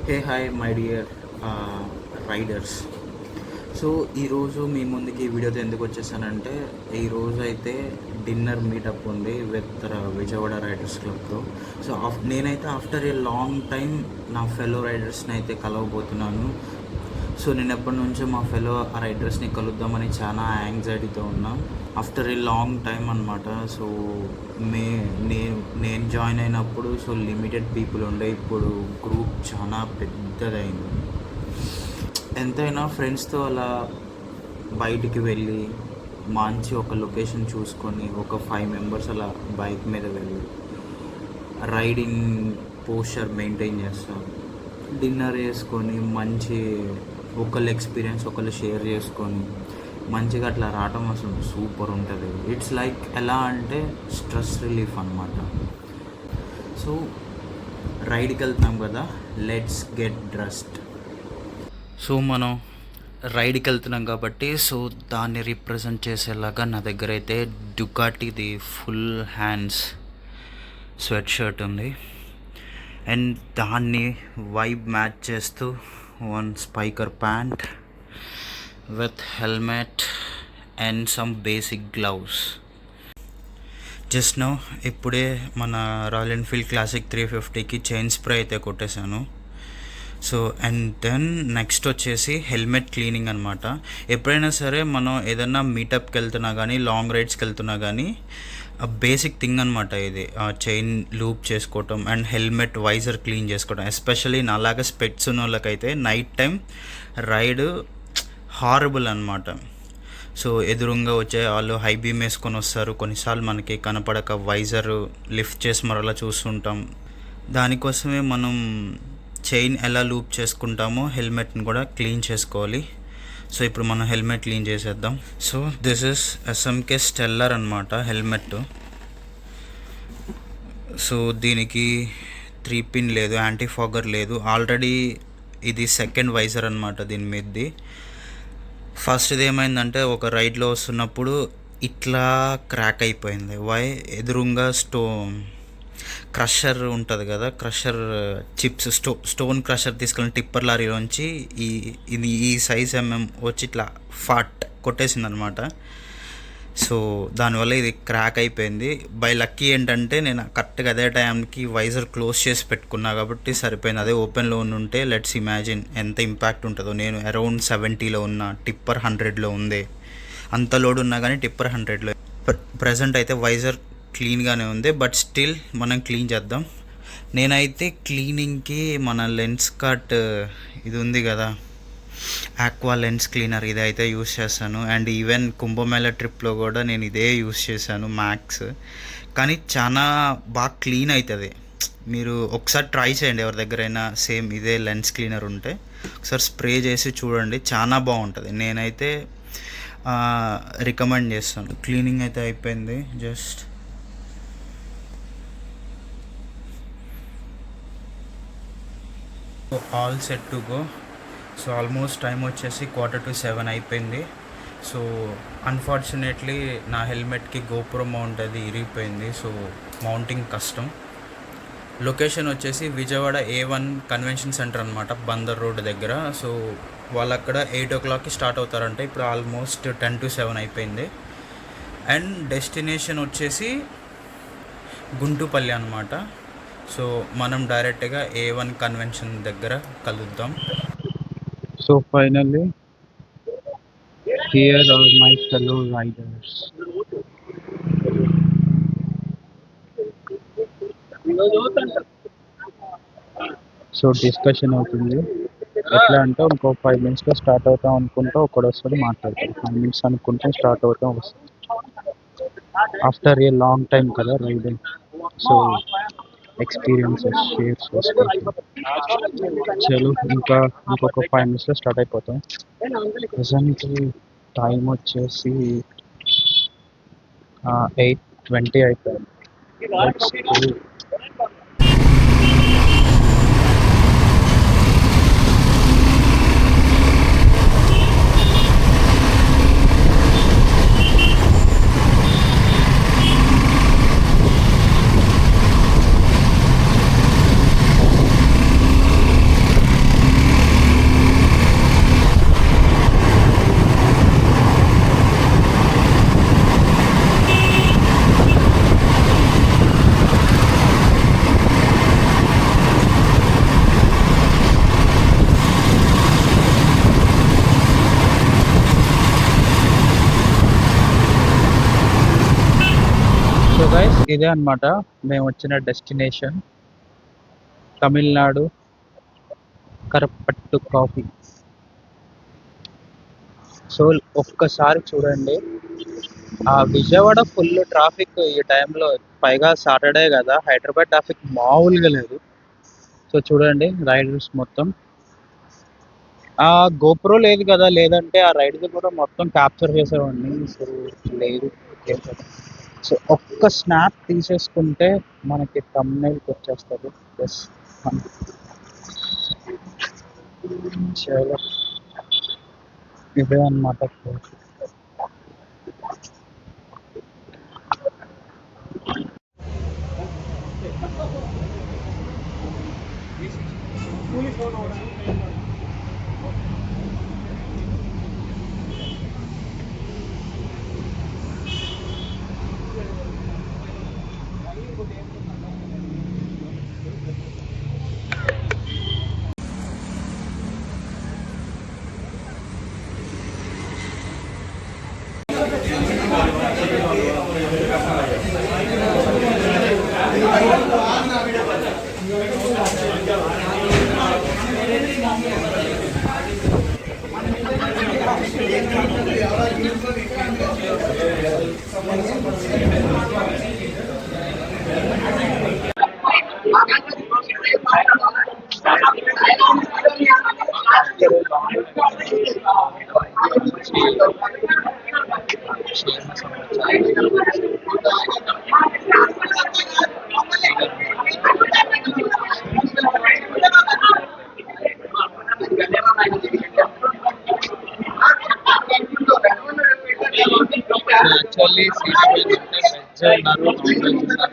Hey hi my dear riders. So ఈరోజు మీ ముందుకి ఈ వీడియోతో ఎందుకు వచ్చేసానంటే, ఈరోజు అయితే డిన్నర్ మీటప్ ఉంది విత్ విజయవాడ రైడర్స్ క్లబ్తో. సో నేనైతే ఆఫ్టర్ ఏ లాంగ్ టైం నా ఫెలో రైడర్స్ని అయితే కలవబోతున్నాను. సో నేను ఎప్పటి నుంచో మా ఫెలో రైడర్స్ని కలుద్దామని చాలా యాంగ్జైటీతో ఉన్నా. ఆఫ్టర్ ఏ లాంగ్ టైం అనమాట. సో నేను జాయిన్ అయినప్పుడు సో లిమిటెడ్ పీపుల్ ఉండే, ఇప్పుడు గ్రూప్ చాలా పెద్దదైంది. ఎంతైనా ఫ్రెండ్స్తో అలా బయటికి వెళ్ళి మంచి ఒక లొకేషన్ చూసుకొని ఒక 5 మెంబర్స్ అలా బైక్ మీద వెళ్ళి రైడింగ్ పోస్చర్ మెయింటైన్ చేస్తాం, డిన్నర్ చేసుకొని మంచి ఒకళ్ళు ఎక్స్పీరియన్స్ ఒకళ్ళు షేర్ చేసుకొని మంచిగా అట్లా రావటం అసలు సూపర్ ఉంటుంది. ఇట్స్ లైక్ ఎలా అంటే స్ట్రెస్ రిలీఫ్ అనమాట. సో రైడ్కి వెళ్తున్నాం కదా, లెట్స్ గెట్ డ్రెస్డ్. సో మనం రైడ్కి వెళ్తున్నాం కాబట్టి సో దాన్ని రిప్రజెంట్ చేసేలాగా నా దగ్గర అయితే డుకాటిది ఫుల్ హ్యాండ్స్ స్వెట్ షర్ట్ ఉంది. అండ్ దాన్ని వైబ్ మ్యాచ్ చేస్తూ one Spykar pant with helmet and some basic gloves. Just no ఇప్పుడే మన రాయల్ ఎన్ఫీల్డ్ క్లాసిక్ 350కి చైన్ స్ప్రే అయితే కొట్టేశాను. సో అండ్ దెన్ నెక్స్ట్ వచ్చేసి హెల్మెట్ క్లీనింగ్ అనమాట. ఎప్పుడైనా సరే మనం ఏదన్నా మీటప్కి వెళ్తున్నా కానీ లాంగ్ రైడ్స్కి వెళ్తున్నా కానీ బేసిక్ థింగ్ అనమాట ఇది, చైన్ లూప్ చేసుకోవటం అండ్ హెల్మెట్ వైజర్ క్లీన్ చేసుకోవటం. ఎస్పెషల్లీ నాలాగా స్పెట్స్ ఉన్న వాళ్ళకైతే నైట్ టైం రైడ్ హారబుల్ అనమాట. సో ఎదురుగా వచ్చే వాళ్ళు హై బీమ్ వేసుకొని వస్తారు, కొన్నిసార్లు మనకి కనపడక వైజర్ లిఫ్ట్ చేసి మరలా చూస్తుంటాం. దానికోసమే మనం చైన్ ఎలా లూప్ చేసుకుంటామో హెల్మెట్ని కూడా క్లీన్ చేసుకోవాలి. సో ఇప్పుడు మనం హెల్మెట్ క్లీన్ చేసేద్దాం. So this is SMK stellar అనమాట హెల్మెట్. సో దీనికి 3 పిన్ లేదు, యాంటీ ఫాగర్ లేదు. ఆల్రెడీ ఇది సెకండ్ వైజర్ అనమాట దీని మీదది. ఫస్ట్ది ఏమైందంటే ఒక రైడ్లో వస్తున్నప్పుడు ఇట్లా క్రాక్ అయిపోయింది. వై ఎదురుగా క్రషర్ ఉంటుంది కదా, క్రషర్ చిప్స్ స్టోన్ క్రషర్ తీసుకెళ్ళిన టిప్పర్ లారీలోంచి ఈ సైజ్ వచ్చి ఇట్లా ఫాట్ కొట్టేసింది అనమాట. సో దానివల్ల ఇది క్రాక్ అయిపోయింది. బై లక్కీ ఏంటంటే నేను కరెక్ట్గా అదే టైంకి వైజర్ క్లోజ్ చేసి పెట్టుకున్నా కాబట్టి సరిపోయింది. అదే ఓపెన్లో ఉంటే లెట్స్ ఇమాజిన్ ఎంత ఇంపాక్ట్ ఉంటుందో. నేను అరౌండ్ 70లో ఉన్నా, టిప్పర్ 100లో ఉంది. అంత లోడ్ ఉన్నా కానీ టిప్పర్ 100లో. ప్రజెంట్ అయితే వైజర్ క్లీన్గానే ఉంది, బట్ స్టిల్ మనం క్లీన్ చేద్దాం. నేనైతే క్లీనింగ్కి మన లెన్స్ కట్ ఇది ఉంది కదా, ఆక్వా లెన్స్ క్లీనర్, ఇదైతే యూస్ చేస్తాను. అండ్ ఈవెన్ కుంభమేళ ట్రిప్లో కూడా నేను ఇదే యూస్ చేశాను, మ్యాక్స్. కానీ చాలా బాగా క్లీన్ అవుతుంది. మీరు ఒకసారి ట్రై చేయండి, ఎవరి దగ్గరైనా సేమ్ ఇదే లెన్స్ క్లీనర్ ఉంటే ఒకసారి స్ప్రే చేసి చూడండి, చాలా బాగుంటుంది. నేనైతే రికమెండ్ చేస్తాను. క్లీనింగ్ అయితే అయిపోయింది. Just all set to go. So almost time వచ్చేసి 6:45 అయిపోయింది. సో అన్ఫార్చునేట్లీ నా హెల్మెట్కి గోప్రో మౌంట్ అది ఇరిగిపోయింది. సో మౌంటింగ్ కష్టం. లొకేషన్ వచ్చేసి విజయవాడ A1 కన్వెన్షన్ సెంటర్ అనమాట, బందర్ రోడ్ దగ్గర. సో వాళ్ళు అక్కడ 8 o'clockకి స్టార్ట్ అవుతారంటే ఇప్పుడు ఆల్మోస్ట్ 10 to 7 అయిపోయింది. అండ్ డెస్టినేషన్ వచ్చేసి గుంటుపల్లి అనమాట. సో మనం డైరెక్ట్గా A1 కన్వెన్షన్ దగ్గర కలుద్దాం. So finally, here are my fellow riders. So discussion అవుతుంది. ఎట్లా అంటే ఇంకో 5 minutesలో స్టార్ట్ అవుతాం అనుకుంటా ఒకడు వస్తాడు, మాట్లాడతాం. 5 minutes అనుకుంటే స్టార్ట్ అవుతాం వస్తాం. ఆఫ్టర్ ఏ లాంగ్ టైం కదా రైడింగ్. సో ఎక్స్పీరియన్సెస్ షేర్ చేసుకుంటాం. చలో ఇంకొక 5 minutesలో స్టార్ట్ అయిపోతాం. ప్రజెంట్ టైం వచ్చేసి 8:20 అయిపోయింది. సో గైస్ ఇదే అన్నమాట మేము వచ్చిన డెస్టినేషన్, తమిళనాడు కరపట్టు కాఫీ. సో ఒక్కసారి చూడండి, ఆ విజయవాడ ఫుల్ ట్రాఫిక్ ఈ టైంలో, పైగా సాటర్డే కదా, హైదరాబాద్ ట్రాఫిక్ మామూలుగా లేదు. సో చూడండి రైడర్స్ మొత్తం, ఆ గోప్రో లేదు కదా, లేదంటే ఆ రైడ్ కూడా మొత్తం క్యాప్చర్ చేసేవాడిని. సో లేదు. సో ఒక్క స్నాప్ తీసేసుకుంటే మనకి thumbnailకి వచ్చేస్తుంది. ఎస్, చలో ఇదే అన్నమాట. యాక్చువల్లీ వెజ్ ఉన్నారు,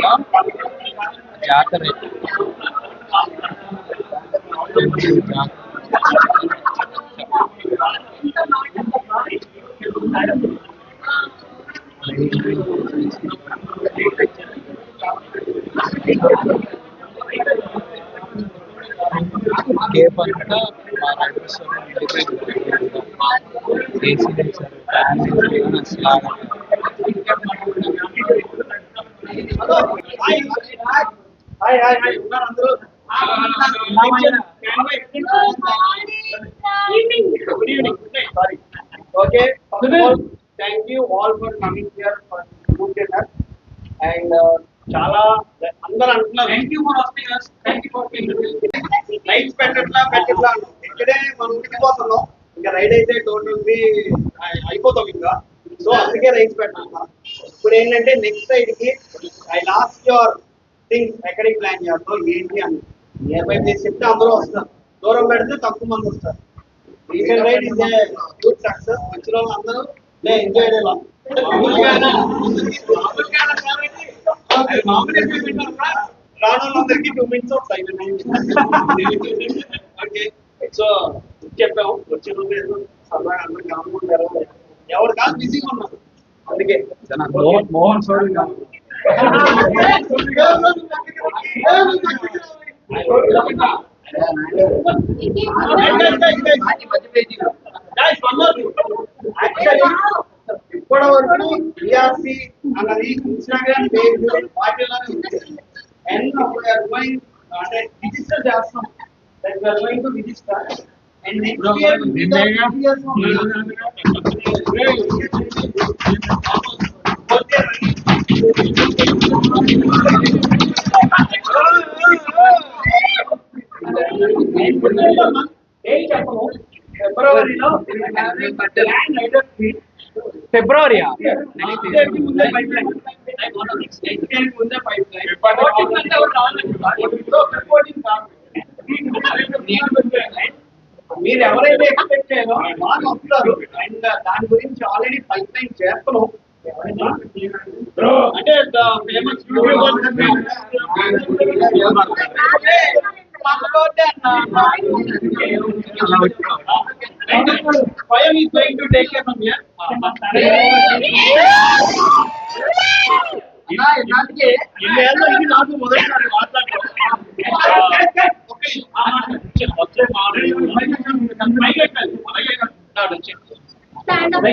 నాన్ వెజ్ ఉన్నారు, జాతర కేప్ అంతా మా రైడర్స్ ఏసీ తెచ్చారు, ఫ్యాన్ తెచ్చారు, అసలు Okay, first of all, thank you all for coming here for food dinner. And చాలా అందరూ అంటున్నారు thank you for hosting us, thank you for lights పెట్టట్లా ఇక్కడే మనం ఉండిపోతున్నాం. ఇంకా రైడ్ అయితే టోటల్ అయిపోతాం ఇంకా. సో అందుకే రైడ్స్ పెట్టాను. ఇప్పుడు ఏంటంటే నెక్స్ట్ సైడ్ కి ఐ లాస్ట్ యువర్ థింగ్స్, ఎక్కడికి ప్లాన్ చేస్తాం ఏంటి అని నియర్ బై ప్లేస్ చెప్తే అందరూ వస్తారు, దూరం పెడితే తక్కువ మంది వస్తారు. Recent ride is a huge success. వచ్చిన వాళ్ళు అందరూ ఎంజాయ్ చేయాలి. రానులందరికీ 2 minutes వస్తాయి. ఓకే, సో చెప్పాము వచ్చిన రోజు సరదాగా అందరూ కానుకుంటారు. ఎవరు కాదు బిజీగా ఉన్నారు, అందుకే మోహన్ సార్ ఇప్పటి వరకు బిఆర్సి అన్నది ఇన్స్టాగ్రామ్ పేజ్ వాటిలోనే ఉంది. అండ్ గోయింగ్ అంటే రిజిస్టర్ చేస్తాం, going to register. And next year చెప్పము. ఫిబ్రవరిలో ఫిబ్రవరి ముందే పైప్ లైన్ ముందే పైప్ లైన్ మీరు ఎవరైతే ఎక్స్పెక్ట్ చేయాలో వాళ్ళు వస్తారు. అండ్ దాని గురించి ఆల్రెడీ పైప్ లైన్ చేస్తున్నాం. అంటే famous Swayam is going to take care from here. ఇది నాకు మొదటిసారి మాట్లాడటం. Stand up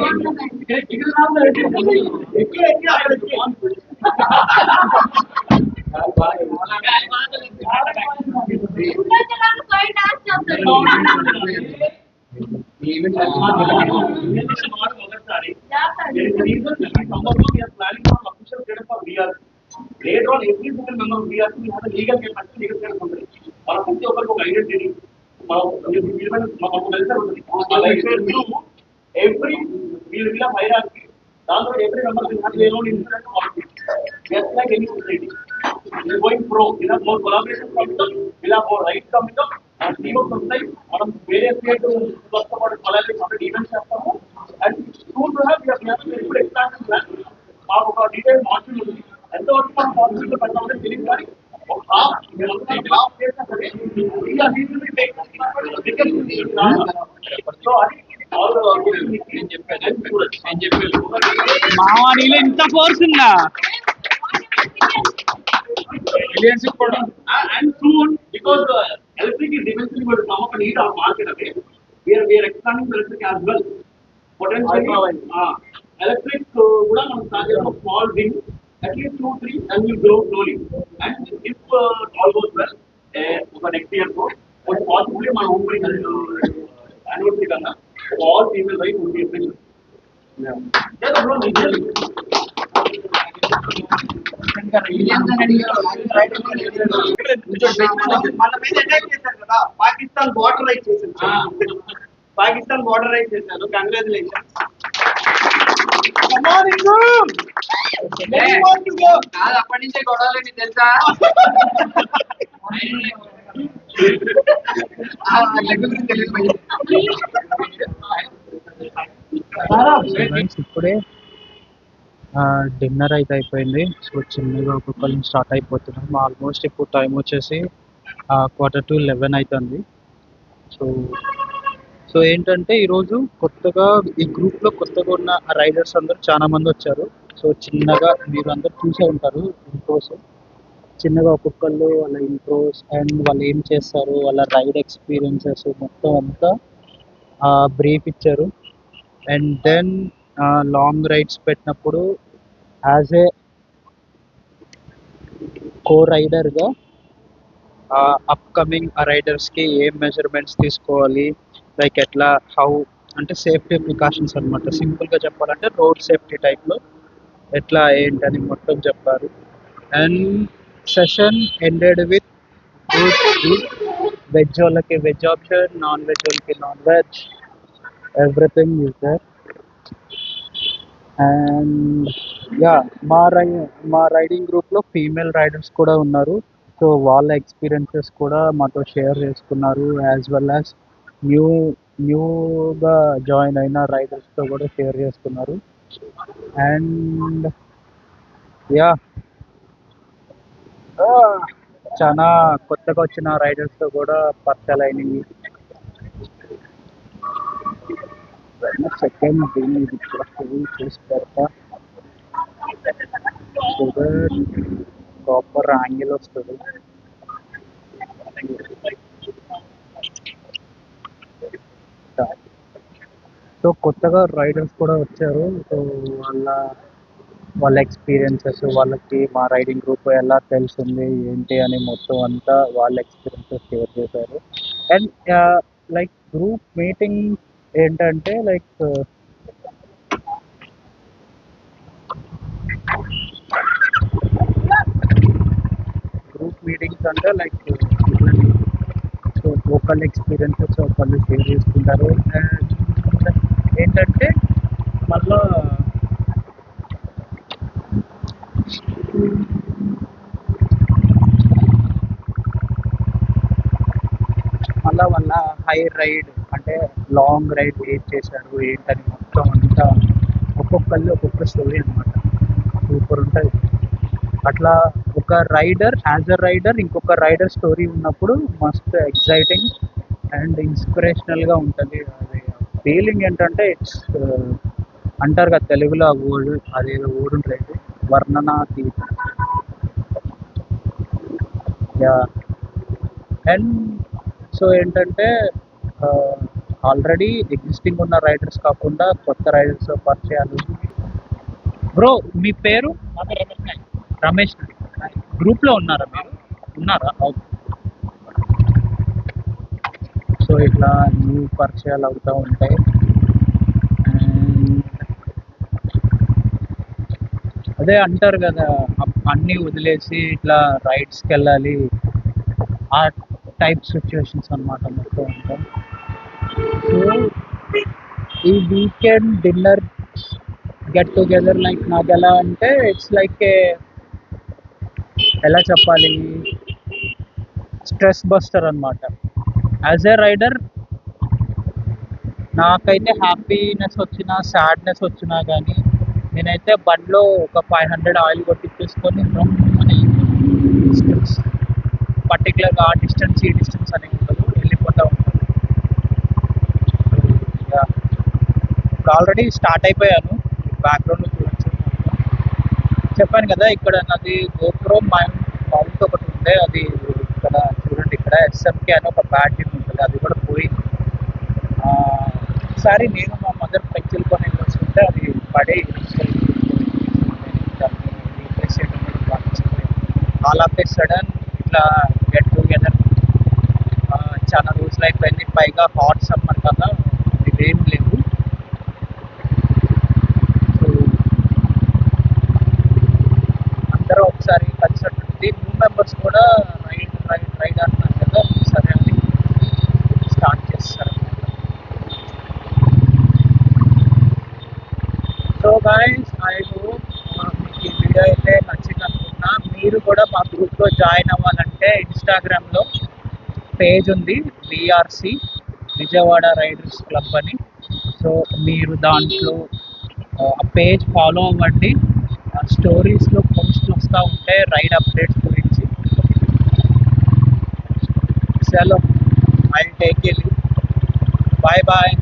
Later on, every single member of VRC will have a legal capacity, legal capacity. మన ప్రతి ఒక్కరికి ఒక identity every we'll will hierarchy దాంట్లో every member will have their own influence politics just like any society will going pro will have more collaboration committal will have more right committal and team of society మనం వేరే state కష్టపడి collaborate కాబట్టి events చేస్తాము and soon to have very good expansion plan మాకు ఒక detail module ఉంది ఎంతవరకు మనం పాసిబిలిటీ పెట్టామని తెలియదు కానీ ఒక హాఫ్ చేసినా సరే సో అది మావాడిలో ఇంత ఫోర్స్ ఉందా? and soon because electric is eventually going to come up and eat our market away. We are expanding electric as well. Potentially, electric కూడా మనం start చేద్దాం small wing at least 2-3 and will grow slowly. And if all goes well, for next year go, but possibly my home bring anniversary kanda all female right would be efficient. Yeah, bro, మన మీద attack చేశారు కదా Pakistan border right చేశారు Pakistan border right చేశారు congratulations అప్పటి నుంచే గొడవలు నీకు తెలుసా? ఫ్రెండ్స్ ఇప్పుడే డిన్నర్ అయితే అయిపోయింది. సో చిన్నగా ఒక్కొక్కరిని స్టార్ట్ అయిపోతున్నాం. ఆల్మోస్ట్ ఇప్పుడు టైం వచ్చేసి 11:45 అవుతుంది. సో సో ఏంటంటే ఈరోజు కొత్తగా ఈ గ్రూప్లో కొత్తగా ఉన్న రైడర్స్ అందరూ చాలా మంది వచ్చారు. సో చిన్నగా మీరు అందరు చూసే ఉంటారు ఇంట్రోస్. చిన్నగా ఒక్కొక్కళ్ళు వాళ్ళ ఇంట్రోస్ అండ్ వాళ్ళు ఏం చేస్తారు, వాళ్ళ రైడ్ ఎక్స్పీరియన్సెస్ మొత్తం అంతా బ్రీఫ్ ఇచ్చారు. అండ్ దెన్ లాంగ్ రైడ్స్ పెట్టినప్పుడు యాజ్ ఏ కో రైడర్గా అప్కమింగ్ రైడర్స్కి ఏం మెజర్మెంట్స్ తీసుకోవాలి, లైక్ ఎట్లా హౌ అంటే సేఫ్టీ ప్రికాషన్స్ అనమాట. సింపుల్గా చెప్పాలంటే రోడ్ సేఫ్టీ టైప్లో ఎట్లా ఏంటని మొత్తం చెప్పారు. And session ended with good veg వాళ్ళకి వెజ్ ఆప్షన్, నాన్ వెజ్ వాళ్ళకి non veg, everything is there. And yeah మా రైడింగ్ గ్రూప్లో ఫీమేల్ రైడర్స్ కూడా ఉన్నారు. సో వాళ్ళ ఎక్స్పీరియన్సెస్ కూడా మాతో షేర్ చేసుకున్నారు. యాజ్ వెల్ యాజ్ న్యూగా జాయిన్ అయిన రైడర్స్తో కూడా షేర్ చేసుకున్నారు. అండ్ యా చాలా కొత్తగా వచ్చిన రైడర్స్తో కూడా పరిచయాలు అయినాయి. సెకండ్ దీన్ని చూసి పెడతా ప్రాపర్ యాంగిల్ వస్తుంది. సో కొత్తగా రైడర్స్ కూడా వచ్చారు. సో వాళ్ళ ఎక్స్పీరియన్సెస్, వాళ్ళకి మా రైడింగ్ గ్రూప్ ఎలా తెలిసింది ఏంటి అని మొత్తం అంతా వాళ్ళ ఎక్స్పీరియన్సెస్ షేర్ చేశారు. అండ్ లైక్ గ్రూప్ మీటింగ్ ఏంటంటే లైక్ గ్రూప్ మీటింగ్స్ అంటే లైక్ సో ఒకళ్ళ ఎక్స్పీరియన్సెస్ ఒకళ్ళు షేర్ చేసుకుంటారు. అండ్ ఏంటంటే మళ్ళా వాళ్ళ హై రైడ్ అంటే లాంగ్ రైడ్ ఏం చేశారు ఏంటని మొత్తం అంతా ఒక్కొక్కళ్ళు ఒక్కొక్క స్టోరీ అనమాట. సూపర్ ఉంటుంది. అట్లా ఒక రైడర్ యాజ్ అ రైడర్ ఇంకొక రైడర్ స్టోరీ ఉన్నప్పుడు మస్త్ ఎక్సైటింగ్ అండ్ ఇన్స్పిరేషనల్గా ఉంటుంది. అది ఫీలింగ్ ఏంటంటే ఇట్స్ అంటారు కదా తెలుగులో ఆ వర్డ్, అదేదో వర్డ్ ఉంటుంది వర్ణనాతీతం. యా అండ్ సో ఏంటంటే ఆల్రెడీ ఎగ్జిస్టింగ్ ఉన్న రైడర్స్ కాకుండా కొత్త రైడర్స్ పరిచయాలు. బ్రో మీ పేరు? రమేష్. గ్రూప్లో ఉన్నారా మీరు? ఉన్నారా? ఓకే. సో ఇట్లా న్యూ పరిచయాలు అవుతూ ఉంటాయి. అదే అంటారు కదా, అన్నీ వదిలేసి ఇట్లా రైడ్స్కి వెళ్ళాలి, ఆ టైప్ సిచ్యువేషన్స్ అనమాట మొత్తం ఉంటాయి. సో ఈ weekend dinner get together like నాకు ఎలా అంటే ఇట్స్ లైక్ ఎలా చెప్పాలి, స్ట్రెస్ బస్టర్ అనమాట. యాజ్ ఏ రైడర్ నాకైతే హ్యాపీనెస్ వచ్చినా సాడ్నెస్ వచ్చినా కానీ నేనైతే బండ్లో ఒక 500 ఆయిల్ కొట్టించేసుకొని డిస్టెన్స్ పర్టికులర్గా ఆ డిస్టెన్స్ ఈ డిస్టెన్స్ అనేది ఉండదు, వెళ్ళిపోతూ ఉంటాను. ఇంకా ఇప్పుడు ఆల్రెడీ స్టార్ట్ అయిపోయాను. బ్యాక్గ్రౌండ్లో చూడొచ్చు. చెప్పాను కదా ఇక్కడ నాది గోప్రో మౌంట్ ఒకటి ఉంటే అది ఇక్కడ చూడండి, ఇక్కడ ఎస్ఎంకే అని ఒక బ్యాటరీ ఉంటుంది, అది కూడా పోయింది. ఒకసారి నేను మా మదర్ పెన్సిల్ కొని వెళ్ళొస్తుంటే అది పడే రీప్లేస్ చేయడం కూడా బాగా ఆల్ ఆఫ్ ఏ సడన్ ఇట్లా గెట్ టుగెదర్ చాలా రోజులు అయిపోయింది. పైగా హాట్ సమ్మర్ కదా, ఇదేం లేదు. సో అందరూ ఒకసారి కలిసినట్టు న్యూ మెంబర్స్ కూడా రైడ్ అంటున్నారు కదా, సరే అని స్టార్ట్ చేస్తారు. సో గైస్ ఐ హోప్ మీకు ఈ వీడియో అయితే నచ్చింది అనుకుంటున్నా. మీరు కూడా మా గ్రూప్లో జాయిన్ అవ్వాలంటే ఇన్స్టాగ్రామ్లో పేజ్ ఉంది, విఆర్సి విజయవాడ రైడర్స్ క్లబ్ అని. సో మీరు దాంట్లో ఆ పేజ్ ఫాలో అవ్వండి. స్టోరీస్లో పోస్ట్లు వస్తూ ఉంటాయి రైడ్ అప్డేట్స్ గురించి. సెలవు, I take you. Bye bye.